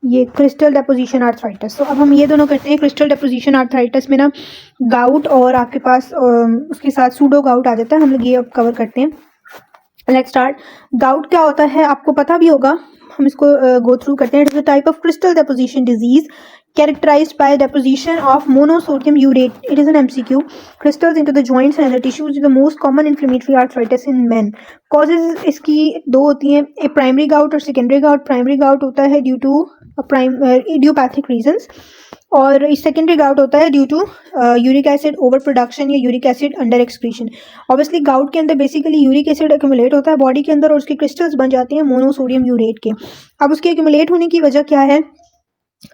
ये crystal deposition arthritis. तो अब हम ये दोनों करते हैं। क्रिस्टल डेपोजिशन आर्थराइटिस में ना गाउट और आपके पास उसके साथ सूडो गाउट आ जाता है। हम लोग ये अब कवर करते हैं। Let's start. गाउट क्या होता है आपको पता भी होगा, हम इसको गो थ्रू करते हैं। It is a type of crystal deposition disease characterized by deposition of monosodium urate. It is an MCQ. Crystals into the joints and the tissues is the most common inflammatory arthritis in men. Causes इसकी दो होती हैं, एक primary gout और secondary gout. Primary gout होता है due to idiopathic reasons, और secondary gout होता है due to uric acid over production या uric acid under excretion. Obviously gout के अंदर बेसिकली यूरिक एसिड एक्यूमुलेट होता है बॉडी के अंदर और उसके क्रिस्टल्स बन जाते हैं मोनोसोडियम यूरेट के। अब उसके एक्यूमुलेट होने की वजह क्या है?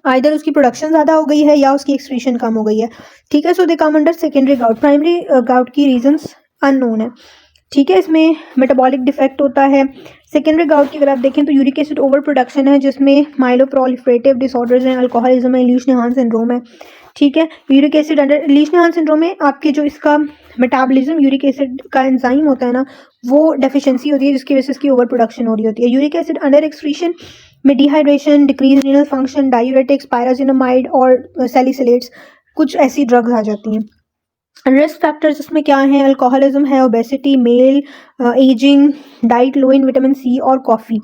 आइदर उसकी प्रोडक्शन ज़्यादा हो गई है या उसकी एक्सक्रीशन कम हो गई है। ठीक है, so they come under secondary gout. Primary gout की रीजंस अननोन है। ठीक है, इसमें मेटाबॉलिक डिफेक्ट होता है। सेकेंडरी गाउट की अगर आप देखें तो यूरिक एसिड ओवर प्रोडक्शन है, जिसमें माइलोप्रोलिफरेटिव डिसऑर्डर्स हैं, अल्कोहलिज्म है, लीश-न्यूहान सिंड्रोम है। ठीक है, यूरिक एसिड अंडर लीश-न्यूहान सिंड्रोम में आपके जो इसका मेटाबॉलिज्म यूरिक एसिड का एंजाइम होता है ना, वो डेफिशिएंसी होती है, जिसकी वजह से इसकी ओवर प्रोडक्शन हो रही होती है। यूरिक एसिड अंडर एक्सक्रीशन में dehydration, decrease renal function, diuretics, pyrazinamide और सैलिसिलेट्स, कुछ ऐसी ड्रग्स आ जाती हैं। रिस्क फैक्टर्स इसमें क्या हैं? अल्कोहलिज्म है, obesity, male, ageing, diet low in vitamin C और कॉफ़ी।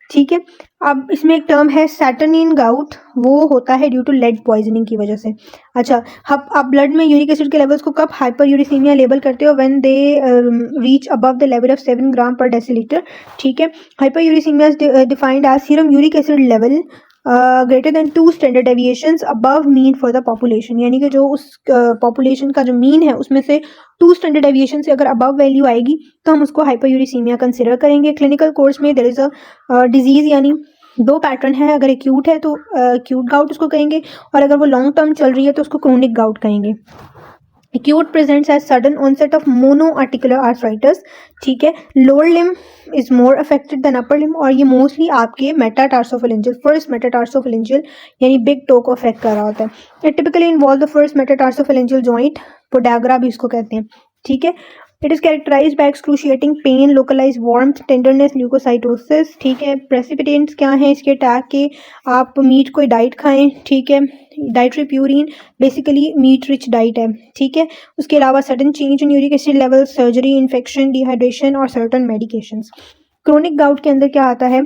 ठीक है, अब इसमें एक टर्म है सैटर्निन गाउट, वो होता है ड्यू टू लेड पॉइजनिंग की वजह से। अच्छा, आप ब्लड में यूरिक एसिड के लेवल्स को कब हाइपर यूरिसीमिया लेबल करते हो? When they reach above the level of 7 gram per decilitre. ठीक है, hyperuricaemia is defined as serum uric acid level greater than 2 standard deviations above mean for the population. यानी कि जो उस population का जो मीन है उसमें से 2 स्टैंडर्ड डेविएशन से अगर अबव वैल्यू आएगी तो हम उसको हाइपरयूरिसीमिया कंसिडर करेंगे। क्लिनिकल कोर्स में देयर इज अ डिजीज, यानी दो पैटर्न है। अगर एक्यूट है तो एक्यूट गाउट उसको कहेंगे, और अगर वो लॉन्ग टर्म चल रही है तो उसको क्रोनिक गाउट कहेंगे। Acute presents as sudden onset of mono articular arthritis. ठीक है, lower limb is more affected than upper limb, और ये मोस्टली आपके मेटाटार्सोफेरेंजियल, फर्स्ट मेटाटार्सोफेरेंजियल यानी बिग टो को अफेक्ट कर रहा होता है। It typically involve the first metatarsophalangeal joint, podagra भी इसको कहते हैं। ठीक है, it is characterised by excruciating pain, localised warmth, tenderness, leukocytosis. ठीक है, प्रेसिपिटेंट्स क्या हैं इसके अटैक के? आप मीट कोई डाइट खाएं। ठीक है, dietary purine basically meat rich diet है। ठीक है, उसके अलावा sudden change in uric acid level, surgery, infection, dehydration और सर्टन मेडिकेशंस। क्रोनिक गाउट के अंदर क्या आता है?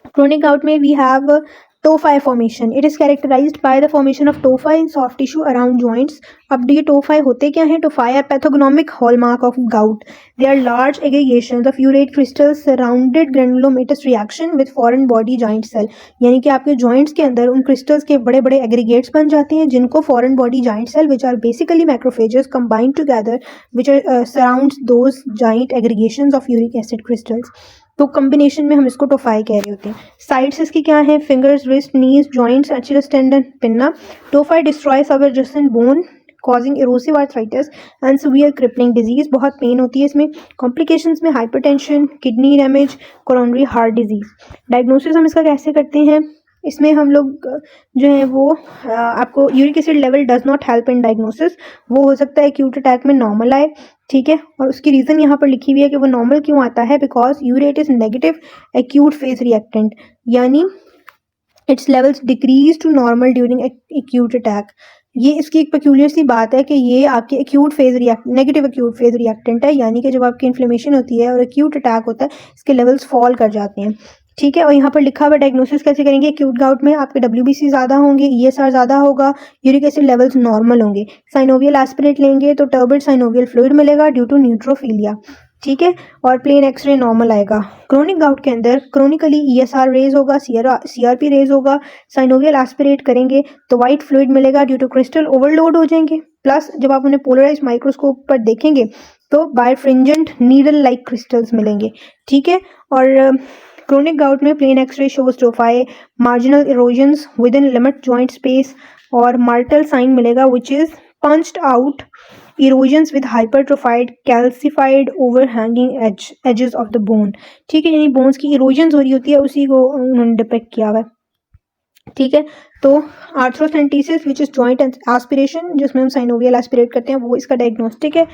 क्रोनिक गाउट में we have tophi formation. It is characterized by the formation of tophi in soft tissue around joints. अब ये tophi होते क्या हैं? Tophi are pathognomic hallmark of gout. They are large aggregations of urate crystals surrounded granulomatous reaction with foreign body joint cell. यानी कि आपके joints के अंदर उन crystals के बड़े बड़े aggregates बन जाते हैं, जिनको foreign body joint cell, which are basically macrophages combined together, which surrounds those giant aggregations of uric acid crystals. तो कॉम्बिनेशन में हम इसको टोफाई कह रहे होते हैं। साइड्स इसकी क्या है? Fingers, wrist, knees, joints, Achilles tendon, pinna. Tophi destroys आवर जस्टिन bone, causing erosive arthritis and severe crippling disease. बहुत पेन होती है इसमें। कॉम्प्लिकेशंस में hypertension, kidney damage, coronary heart disease. Diagnosis हम इसका कैसे करते हैं? इसमें हम लोग जो है वो आपको uric acid level does not help in diagnosis. वो हो सकता है एक्यूट अटैक में नॉर्मल आए। ठीक है, और उसकी रीज़न यहाँ पर लिखी हुई है कि वो नॉर्मल क्यों आता है? Because urate is negative acute phase reactant, यानी its levels decrease to normal during acute attack. ये इसकी एक पेक्यूलियर सी बात है कि ये आपके acute phase negative acute phase reactant है, यानी कि जब आपकी इन्फ्लेमेशन होती है और एक्यूट अटैक होता है इसके लेवल्स फॉल कर जाते हैं। ठीक है, और यहाँ पर लिखा हुआ डायग्नोसिस कैसे करेंगे? एक्यूट गाउट में आपके WBC ज़्यादा होंगे, ESR ज़्यादा होगा, यूरिक एसिड लेवल्स नॉर्मल होंगे। साइनोवियल एस्पिरेट लेंगे तो टर्बिड साइनोवियल फ्लूइड मिलेगा ड्यू टू न्यूट्रोफिलिया। ठीक है, और प्लेन एक्सरे नॉर्मल आएगा। क्रोनिक गाउट के अंदर क्रोनिकली ESR रेज होगा, CRP रेज होगा। साइनोवियल एस्पिरेट करेंगे तो वाइट फ्लूइड मिलेगा ड्यू टू क्रिस्टल ओवरलोड हो जाएंगे। प्लस जब आप उन्हें पोलराइज माइक्रोस्कोप पर देखेंगे तो बायफ्रिंजेंट नीडल लाइक क्रिस्टल्स मिलेंगे। ठीक है, और क्रोनिक गाउट में plain X-ray shows tophi, marginal erosions with in limit joint space, और मार्टल साइन मिलेगा which is punched out erosions with hypertrophied calcified overhanging edges of the bone. ठीक है, यानी बोन्स की इरोजन्स हो रही होती है, उसी को उन्होंने डिपेक्ट किया हुआ है। ठीक है, तो आर्थ्रोसेंटिसिस विच इज जॉइंट एस्पिरेशन, जिसमें हम साइनोवियल एस्पिरेट करते हैं, वो इसका डायग्नोस्टिक है।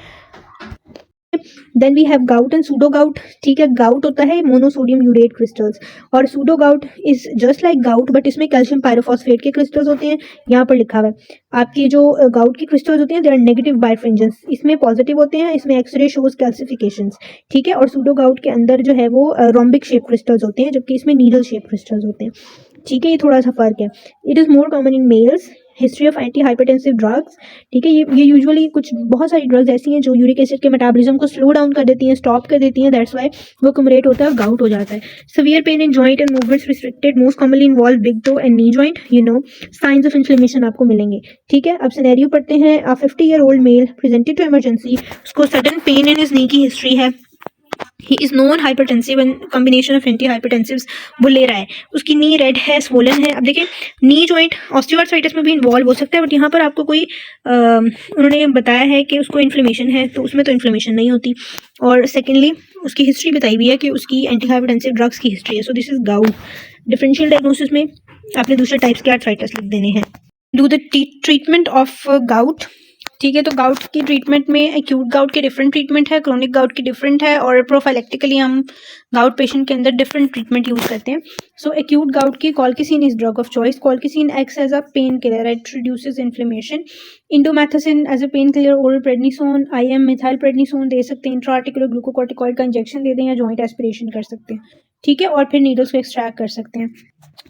Then we have gout and pseudo gout, ठीक है। गाउट होता है मोनोसोडियम यूरेट क्रिस्टल्स, और pseudo gout is just like gout but इसमें कैल्शियम पायरोफॉस्फेट के क्रिस्टल्स होते हैं। यहाँ पर लिखा हुआ है आपकी जो गाउट की क्रिस्टल्स होती हैं दे आर नेगेटिव बायरफ्रिंजेंस, इसमें पॉजिटिव होते हैं, इसमें एक्सरे शोज कैल्सिफिकेशंस, ठीक है। और सूडो गाउट के अंदर जो है वो रोम्बिक शेप क्रिस्टल्स होते हैं, जबकि इसमें नीडल शेप क्रिस्टल्स होते हैं, ठीक है। ये थोड़ा सा फर्क है। It is more common in males. History of anti hypertensive drugs, ठीक है। ये यूजुअली कुछ बहुत सारी ड्रग्स ऐसी हैं जो यूरिक एसिड के मेटाबॉलिज्म को स्लो डाउन कर देती हैं, स्टॉप कर देती हैं, दैट्स व्हाई वो कमरेट होता है और गाउट हो जाता है। Severe pain in joint and movements restricted, most commonly involve big toe and knee joint, you know signs of inflammation आपको मिलेंगे, ठीक है। अब सिनेरियो पढ़ते हैं। 50-year-old male presented to emergency, उसको sudden pain in his knee की history है, he is non hypertensive and combination of anti hypertensives वो ले रहा है, उसकी नी रेड है, स्वोलन है। अब देखिए नी जॉइंट ऑस्टियोआर्थराइटिस में भी इन्वॉल्व हो सकता है, बट यहाँ पर आपको कोई उन्होंने बताया है कि उसको इन्फ्लेमेशन है, तो उसमें तो इन्फ्लेमेशन नहीं होती। और सेकेंडली उसकी हिस्ट्री बताई हुई है कि उसकी एंटी हाइपरटेंसिव ड्रग्स की हिस्ट्री है। So this is gout. Differential diagnosis में आपने दूसरे टाइप्स के आर्थराइटिस लिख देने हैं। Do the treatment of gout, ठीक है। तो गाउट की ट्रीटमेंट में एक्यूट गाउट के डिफरेंट ट्रीटमेंट है, क्रोनिक गाउट की डिफरेंट है, और प्रोफाइलेक्टिकली हम गाउट पेशेंट के अंदर डिफरेंट ट्रीटमेंट यूज करते हैं। सो एक्यूट गाउट की colchicine is drug of choice. Colchicine acts as a pain killer, it reduces inflammation. Indomethacin as a pain killer, oral prednisone, IM methyl prednisone दे सकते हैं, intra-articular glucocorticoid का injection दे दें या जॉइंट एस्पिरेशन कर सकते हैं, ठीक है। और फिर नीडल्स को एक्सट्रैक्ट कर सकते हैं।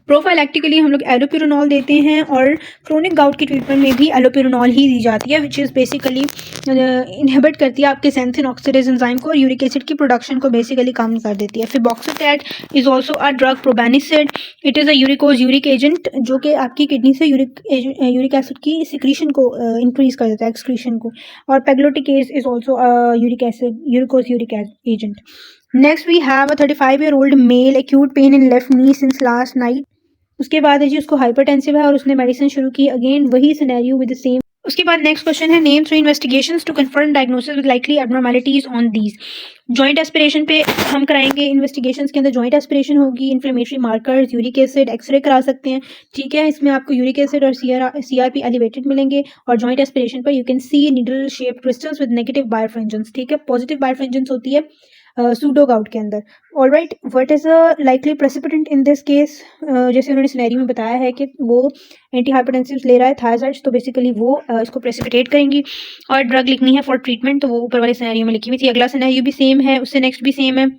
प्रोफाइलेक्टिकली हम लोग एलोपिरोनॉल देते हैं, और क्रोनिक गाउट की ट्रीटमेंट में भी एलोपिरोनॉल ही दी जाती है, विच इज़ बेसिकली इनहिबिट करती है आपके सैंथिन ऑक्सीडेज एंजाइम को और यूरिक एसिड की प्रोडक्शन को बेसिकली कम कर देती है। Febuxostat is also a drug, probenecid, it is a uricosuric agent, जो कि आपकी किडनी से यूरिक एसिड की सिक्रीशन को इंक्रीज कर देता है, एक्सक्रीशन को। और pegloticase is also uric acid uricosuric agent. Next we have a 35-year-old male, acute pain in left knee since last night. उसके बाद है जी उसको हाइपरटेंसिव है और उसने मेडिसिन शुरू की, अगेन वही सिनेरियो विद द सेम। उसके बाद नेक्स्ट क्वेश्चन है, name 3 investigations to confirm diagnosis with likely abnormalities on these. Joint aspiration पे हम कराएंगे, इन्वेस्टिगेशंस के अंदर जॉइंट एस्पिरेशन होगी, inflammatory markers, uric acid, x-ray करा सकते हैं, ठीक है। इसमें आपको यूरिक एसिड और CRP एलिवेटेड मिलेंगे, और जॉइंट एस्पिरेशन पर you can see needle shape crystals with negative birefringence, ठीक है। पॉजिटिव बायरफ्रिंजेंस होती है सूडो गाउट के अंदर। Alright, what is a likely precipitant in this case, जैसे उन्होंने सिनेरियो में बताया है कि वो एंटी हाइपरटेंसिव्स ले रहा है, थायराइड्स, तो बेसिकली वो इसको प्रेसिपिटेट करेंगी, और ड्रग लिखनी है फॉर ट्रीटमेंट, तो वो ऊपर वाले सिनेरियो में लिखी हुई थी। अगला सिनेरियो भी सेम है, उससे नेक्स्ट भी सेम है,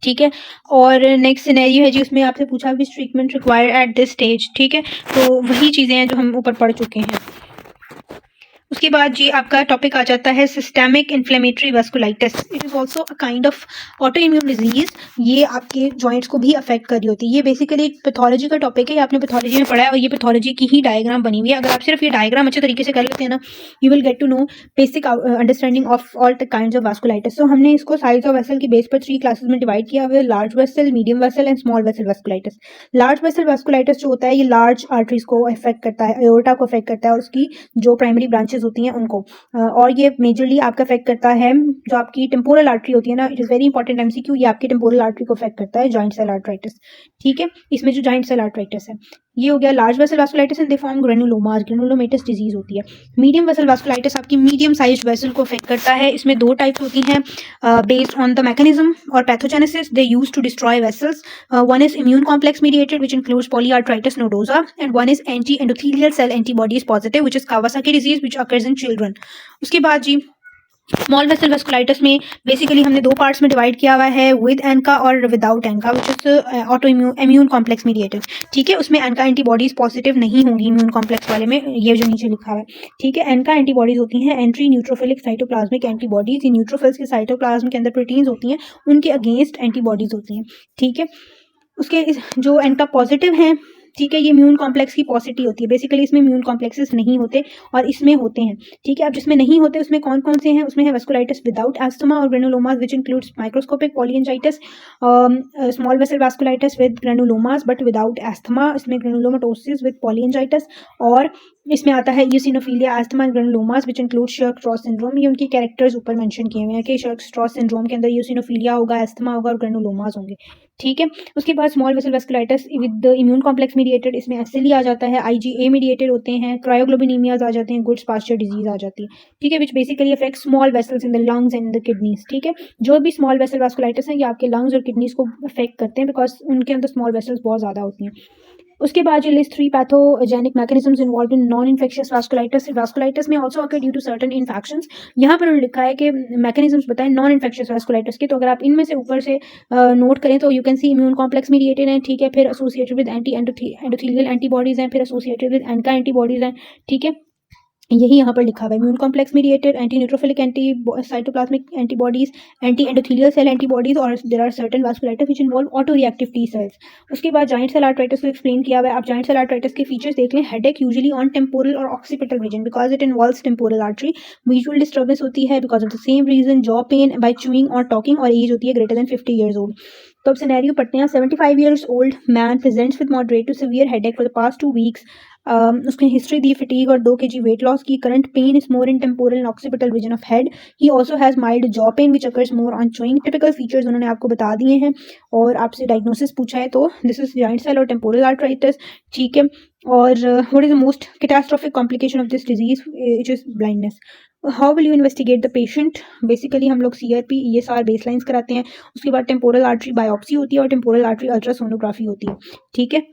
ठीक है। और नेक्स्ट सिनेरियो है जी, उसमें आपसे पूछा विच treatment required at this stage, ठीक है। तो वही चीज़ें हैं जो हम ऊपर पढ़ चुके हैं। उसके बाद जी आपका टॉपिक आ जाता है systemic inflammatory vasculitis. It is also a kind of auto immune disease, ये आपके जॉइंट्स को भी अफेक्ट कर रही होती है। ये बेसिकली एक पैथोलॉजी का टॉपिक है, ये आपने पैथोलॉजी में पढ़ा है, और ये पैथोलॉजी की ही डायग्राम बनी हुई है। अगर आप सिर्फ ये डायग्राम अच्छे तरीके से कर लेते हैं ना, you will get to know basic understanding of all the kinds of vasculitis. तो हमने इसको साइज ऑफ वेसल की बेस पर 3 क्लासेस में डिवाइड किया हुआ है, large vessel, medium vessel and small vessel vasculitis. Large vessel vasculitis जो होता है ये लार्ज आर्टरीज को अफेक्ट करता है, एओर्टा को अफेक्ट करता है, और उसकी जो प्राइमरी ब्रांचेस होती हैं उनको, और ये मेजरली आपका अफेक्ट करता है जो आपकी टेम्पोरल आर्टरी होती है ना, it is very important MCQ, ये आपकी टेम्पोरल आर्टरी को अफेक्ट करता है, जॉइंट सेल आर्टराइटिस, ठीक है। इसमें जो जॉइंट सेल आर्टराइटिस है ये हो गया large vessel vasculitis, and they form granulomas, granulomatous disease होती है। मीडियम वेसल वास्कुलाइटिस आपकी मीडियम साइज वेसल को अफेक्ट करता है। इसमें 2 टाइप्स होती हैं बेस्ड ऑन द मैकेनिज्म और pathogenesis they use to destroy vessels. One is immune complex mediated which includes polyarteritis nodosa, and one is anti endothelial cell antibodies positive which is Kawasaki disease which occurs in children. उसके बाद जी small vessel vasculitis में basically हमने 2 parts में divide किया हुआ है, with Enka और without Enka, which is auto immune complex mediated, ठीक है। उसमें एनका एंटीबॉडीज पॉजिटिव नहीं होंगी इम्यून कॉम्प्लेक्स वाले में, ये जो नीचे लिखा हुआ है, ठीक है। एनका एंटीबॉडीज होती हैं एंट्री न्यूट्रोफिलिक साइटोप्लाज्मिक एंटीबॉडीज, ये न्यूट्रोफिल्स के साइटोप्लाज्म के अंदर प्रोटीन्स होती हैं, उनके अगेंस्ट एंटीबॉडीज होती हैं, ठीक है। उसके जो एनका पॉजिटिव हैं, ठीक है, ये इम्यून कॉम्प्लेक्स की पॉजिटिव होती है। बेसिकली इसमें इम्यून कॉम्प्लेक्सेस नहीं होते और इसमें होते हैं, ठीक है। अब जिसमें नहीं होते उसमें कौन कौन से हैं, उसमें है वेस्कुलाइटिस विदाउट एस्थमा और granulomas which includes microscopic polyangiitis, small vessel vasculitis with granulomas but without asthma, इसमें ग्रेनुलोमाटोसिस विद पॉलीएंजाइटिस, और इसमें आता है eosinophilia, asthma and granulomas which include Churg Strauss syndrome. ये उनकी कैरेक्टर्स ऊपर मेंशन किए हुए हैं कि शर्क स्ट्रॉस सिंड्रोम के अंदर यूसिनोफिलिया होगा, अस्थमा होगा और ग्रेनुलोमास होंगे। ठीक है, उसके बाद small vessel vasculitis with immune complex mediated, इसमें एसएलई आ जाता है, आईजीए मीडिएटेड होते हैं, क्रायोग्लोबिनीमियाज आ जाते हैं, गुड्स पास्चर डिजीज आ जाती है। ठीक है, which basically affect small vessels in the lungs and the kidneys. ठीक है, जो भी स्मॉल वेसल वेस्कुलाइटिस है ये आपके लंग्स और किडनीज को अफेक्ट करते हैं बिकॉज उनके अंदर स्मॉल वेसल्स बहुत ज़्यादा होती हैं। उसके बाद जो list 3 pathogenic mechanisms involved in non infectious vasculitis. Vasculitis में also occur due to certain infections. यहाँ पर उन्होंने लिखा है कि मैकेनिज्म्स बताएं नॉन इन्फेक्शियस वास्कुलाइटिस के, तो अगर आप इनमें से ऊपर से नोट करें तो you can see immune complex mediated है। ठीक है, फिर associated with anti endothelial antibodies हैं, फिर एसोसिएटेड विद एनका एंटीबॉडीज हैं। ठीक है, यही यहाँ पर लिखा हुआ है immune complex mediated, anti neutrophilic anti cytoplasmic antibodies, anti endothelial cell antibodies और there are certain vasculitis which involve auto reactive T cells. उसके बाद जॉइंट सेल आर्थराइटिस को एक्सप्लेन किया हुआ है। आप जॉइंट सेल आर्थराइटिस के फीचर्स देख लें। हेडेक यूजुअली ऑन टेम्पोरल और occipital region because it involves temporal artery. Visual disturbance होती है because of the same region, jaw pain by chewing और टॉकिंग, और एज होती है ग्रेटर देन 50 ईयर्स ओल्ड। तो अब सिनेरियो पढ़ते हैं। 75 years old man presents with moderate to severe headache for the past 2 weeks. उसने हिस्ट्री दी फटीग और 2 kg वेट लॉस की। Current pain is more in temporal and occipital region of head. He also has mild jaw pain which occurs more on chewing. Typical features उन्होंने आपको बता दिए हैं और आपसे डायग्नोसिस पूछा है तो दिस इज जॉइंट सेल और टेम्पोरल आर्थराइटिस। ठीक है, और what is the most catastrophic complication of this disease, it is blindness. How will you investigate the patient? Basically हम लोग CRP ESR बेसलाइंस कराते हैं। उसके बाद टेम्पोरल आर्टरी बायोप्सी होती है और टेम्पोरल आर्टरी अल्ट्रासोनोग्राफी होती है। ठीक है,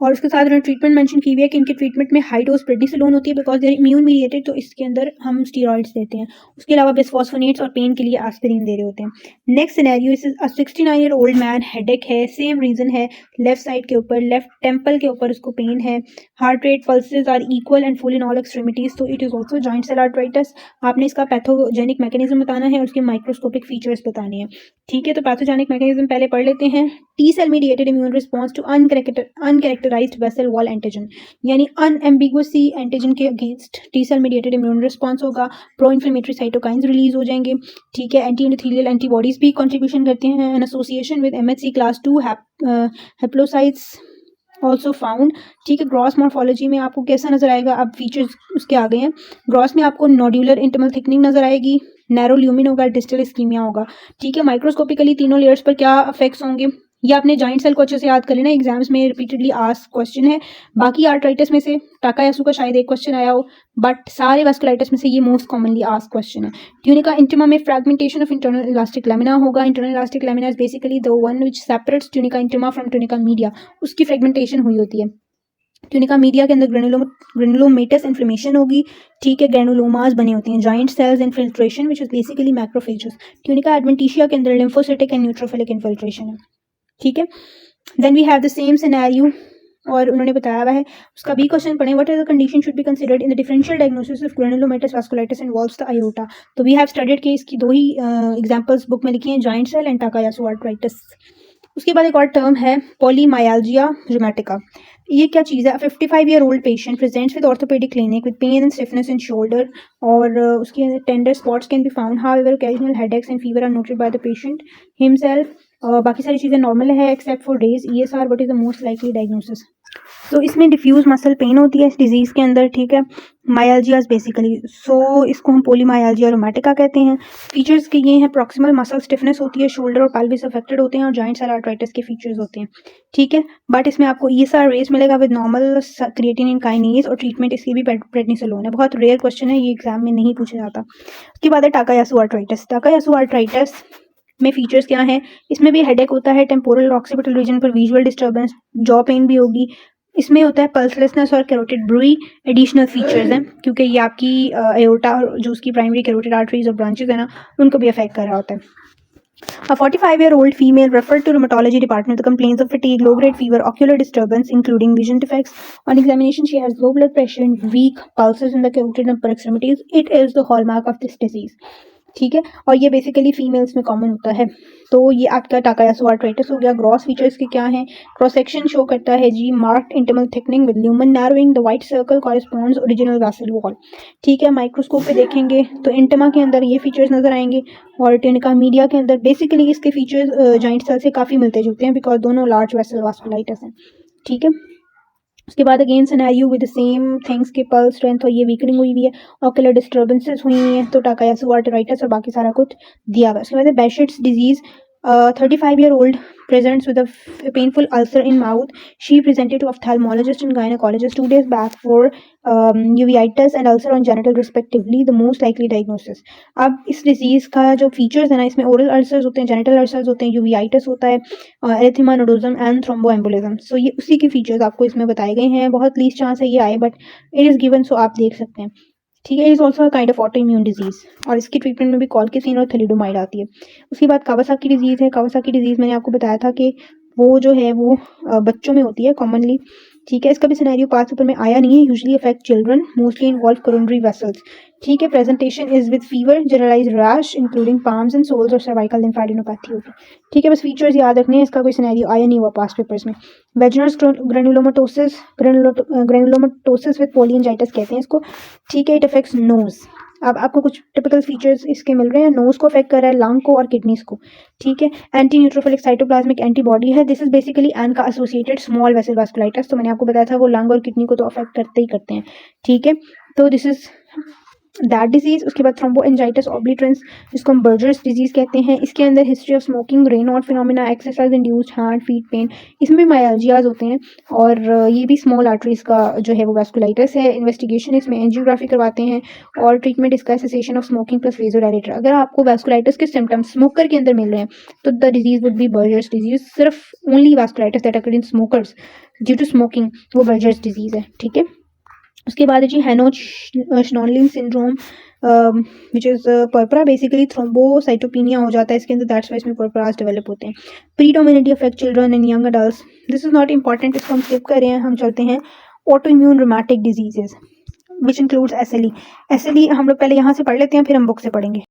और उसके साथ उन्होंने ट्रीटमेंट मेंशन की हुई है कि इनके ट्रीटमेंट में हाई डोज प्रेडनिसोलोन होती है बिकॉज देर इम्यून मीडिएटेड, तो इसके अंदर हम स्टीरॉइड्स देते हैं। उसके अलावा बिस्फॉस्फोनेट्स और पेन के लिए एस्पिरिन दे रहे होते हैं। नेक्स्ट सिनेरियो, इस 69 ईयर ओल्ड मैन, हेडेक है, सेम रीजन है, लेफ्ट साइड के ऊपर, लेफ्ट टेम्पल के ऊपर उसको पेन है। Heart rate pulses are equal and full in all extremities, तो it is also joint cell arthritis. आपने इसका पैथोजेनिक मैकेनिज्म बताना है और उसके माइक्रोस्कोपिक फीचर्स बताने हैं। ठीक है, तो पैथोजेनिक मैकेनिज्म पहले पढ़ लेते हैं। T cell mediated immune response to uncharacterized vessel wall antigen, यानी अनएम्बिगुअस एंटीजन के against T cell mediated immune response होगा। प्रो इन्फ्लेमेटरी साइटोकाइंस रिलीज हो जाएंगे। ठीक है, एंटी एंडोथेलियल एंटीबॉडीज भी कंट्रीब्यूशन करते हैं। An association with MHC class 2 haplotypes also found. ठीक है, ग्रॉस मॉर्फोलॉजी में आपको कैसा नजर आएगा? अब फीचर्स उसके आ गए हैं। ग्रॉस में आपको नोड्यूलर इंटरनल थिकनिंग नजर आएगी, नैरो ल्यूमिन होगा, डिस्टल इस्कीमिया होगा। ठीक है, माइक्रोस्कोपिकली तीनों लेयर्स पर क्या इफेक्ट्स होंगे ये आपने जॉइंट सेल को अच्छे से याद कर लेना, एग्जाम्स में रिपीटेडली आस्क क्वेश्चन है। बाकी आर्थराइटिस में से टाकायासु का शायद एक क्वेश्चन आया हो, बट सारे वास्कुलाइटिस में से ये मोस्ट कॉमनली आस्क क्वेश्चन है। ट्यूनिका इंटिमा में fragmentation of internal elastic lamina होगा। Internal elastic lamina is basically the one which separates tunica intima from tunica media, उसकी फ्रेगमेंटेशन हुई होती है। ट्यूनिका मीडिया के अंदर ग्रेनुलोमेटस इन्फ्लेमेशन होगी। ठीक है, ग्रेनुलोमास बने होती हैं, joint cells infiltration which is basically macrophages. Tunica adventitia के अंदर लिम्फोसिटिक एंड न्यूट्रोफिलिक इन्फिल्ट्रेशन है। ठीक है, then we have the same scenario और उन्होंने बताया हुआ है। उसका भी क्वेश्चन पढ़ें, what are the condition should be considered in the differential diagnosis of granulomatous vasculitis involves the aorta. तो वी हैव स्टडीड के इसकी 2 ही एग्जांपल्स बुक में लिखी हैं, जॉइंट सेल एंड टाकायासु आर्थराइटिस। उसके बाद एक और टर्म है पॉलीमायाल्जिया रूमेटिका। ये क्या चीज़ है? 55 year old patient presents with orthopaedic clinic with pain and stiffness in shoulder और उसके tender spots can be found. However occasional headaches and fever are noted by the patient himself. बाकी सारी चीज़ें नॉर्मल है except for days. ESR what is the most likely diagnosis? तो इसमें diffuse muscle pain होती है इस डिजीज़ के अंदर। ठीक है, मायाल्जियाज बेसिकली, सो इसको हम पोलीमायाल्जिया रोमैटिका कहते हैं। फीचर्स के ये हैं, प्रॉक्सिमल मसल स्टिफनेस होती है, शोल्डर और पेल्विस अफेक्टेड होते हैं और जॉइंट सेल आर्थराइटिस के फीचर्स होते हैं। ठीक है, बट इसमें आपको ESR रेस मिलेगा विद नॉर्मल क्रिएटिनिन काइनेज और ट्रीटमेंट इसकी भी प्रेडनिसोलोन है। बहुत रेयर क्वेश्चन है, ये एग्जाम में नहीं पूछा जाता। उसके बाद है टाकायासु आर्थराइटिस। टाकायासु आर्थराइटिस में फीचर्स क्या हैं? इसमें भी हेडेक होता है, टेम्पोरल और ऑक्सीपिटल रीजन पर विजुअल डिस्टर्बेंस, जॉ पेन भी होगी। इसमें होता है पल्सलेसनेस और कैरोटिड ब्रूई। एडिशनल फीचर्स हैं क्योंकि ये आपकी एओर्टा और जो उसकी प्राइमरी कैरोटिड आर्टरीज और ब्रांचेस है ना, उनको भी अफेक्ट कर रहा होता है। A 45-year-old female referred to rheumatology department with complaints of fatigue, low-grade fever, ocular disturbance, including vision defects. On examination, she has low blood pressure and weak pulses in the carotid and upper extremities. It is the hallmark of this disease. ठीक है, और ये basically females में common होता है। तो ये आपका टाकायासु आर्थराइटिस हो गया। ग्रॉस फीचर्स के क्या हैं? क्रॉस सेक्शन शो करता है जी marked internal thickening with lumen narrowing, the white circle corresponds original vessel wall. ठीक है, माइक्रोस्कोप पे देखेंगे तो इंटमा के अंदर ये फीचर्स नजर आएंगे और ट्यूनिका मीडिया के अंदर बेसिकली इसके फीचर्स जॉइंट सेल से काफ़ी मिलते जुलते हैं बिकॉज दोनों लार्ज वेसल वास्कुलाइटिस हैं। ठीक है, उसके बाद again scenario with the same things के पल्स स्ट्रेंथ और ये वीकनिंग हुई हुई है, ऑकुलर डिस्टर्बेंसेस हुई हुई हैं, तो टाकायासु आर्टराइटिस और बाकी सारा कुछ दिया हुआ है। उसके बाद बेशेट्स disease, 35-year-old presents with a painful ulcer in mouth. She presented to ophthalmologist and gynecologist 2 days back for uveitis and ulcer on genital respectively, the most likely diagnosis. अब इस डिजीज का जो फीचर्स है ना, इसमें ओरल अल्सर्स होते हैं, genital ulcers होते हैं, यूवीआइटिस होता है, एरिथेमा नोडोजम एंड थ्रोम्बोएम्बोलिज्म। सो ये उसी के फीचर्स आपको इसमें बताए गए हैं। बहुत लीस्ट चांस है ये आए, बट इट इज़ गिवन, सो आप देख सकते हैं। ठीक है, is also kind of auto immune disease, और इसकी ट्रीटमेंट में भी कॉलकेसिन और थैलिडोमाइड आती है। उसके बाद कावासाकी डिजीज है। कावासाकी डिजीज मैंने आपको बताया था कि वो जो है वो बच्चों में होती है कॉमनली। ठीक है, इसका भी सिनेरियो पास पेपर में आया नहीं है। Usually affect children, mostly involve coronary vessels. ठीक है, presentation is with fever, generalise rash including palms and soles और सर्वाइकल लिम्फेडेनोपैथी होगी। ठीक है, बस फीचर्स याद रखने हैं, इसका कोई सिनेरियो आया नहीं हुआ पास पेपर्स में। वेजिनस ग्रेनुलोमाटोसिस, ग्रेनुलोमाटोसिस विद पोलियंजाइटिस कहते हैं इसको। ठीक है, इट अफेक्ट्स नोज। अब आपको कुछ टिपिकल फीचर्स इसके मिल रहे हैं, नोज को अफेक्ट कर रहा है, लंग को और किडनीज को। ठीक है, एंटी न्यूट्रोफिलिक साइटोप्लाज्मिक एंटीबॉडी है। दिस इज बेसिकली एन का एसोसिएटेड स्मॉल वेसल वास्कुलाइटिस, तो मैंने आपको बताया था वो लंग और किडनी को तो अफेक्ट करते ही करते हैं। ठीक है, तो दिस इज दैट डिजीज। उसके बाद थ्रोम्बोएंजाइटिस ऑब्लिटरेंस, जिसको हम बर्जर्स डिजीज कहते हैं। इसके अंदर history of smoking, Raynaud phenomena, exercise induced heart feet pain, इसमें भी मायालजियाज होते हैं, और ये भी स्मॉल आर्टरीज का जो है वो वैस्कुलाइटिस है। इन्वेस्टिगेशन इसमें एंजियोग्राफी करवाते हैं, और ट्रीटमेंट इसका सेसेशन ऑफ स्मोकिंग प्लस वेज़ोडाइलेटर। अगर आपको वैस्कुलाइटिस के सिम्टम्स स्मोकर के अंदर मिल रहे हैं तो the disease would be Buerger's disease. सिर्फ only vasculitis that occur in smokers due to smoking, वो बर्जर्स डिजीज है। ठीक है, उसके बाद है जी Henoch Schonlein syndrome, which is purpura, basically thrombocytopenia हो जाता है इसके अंदर, दैट्स वाई इसमें पर्परास डेवलप होते हैं। Predominantly affect children and young adults, this is not important, इसको हम स्किप कर रहे हैं। हम चलते हैं auto immune rheumatic diseases which includes SLE. SLE हम लोग पहले यहाँ से पढ़ लेते हैं, फिर हम बुक से पढ़ेंगे।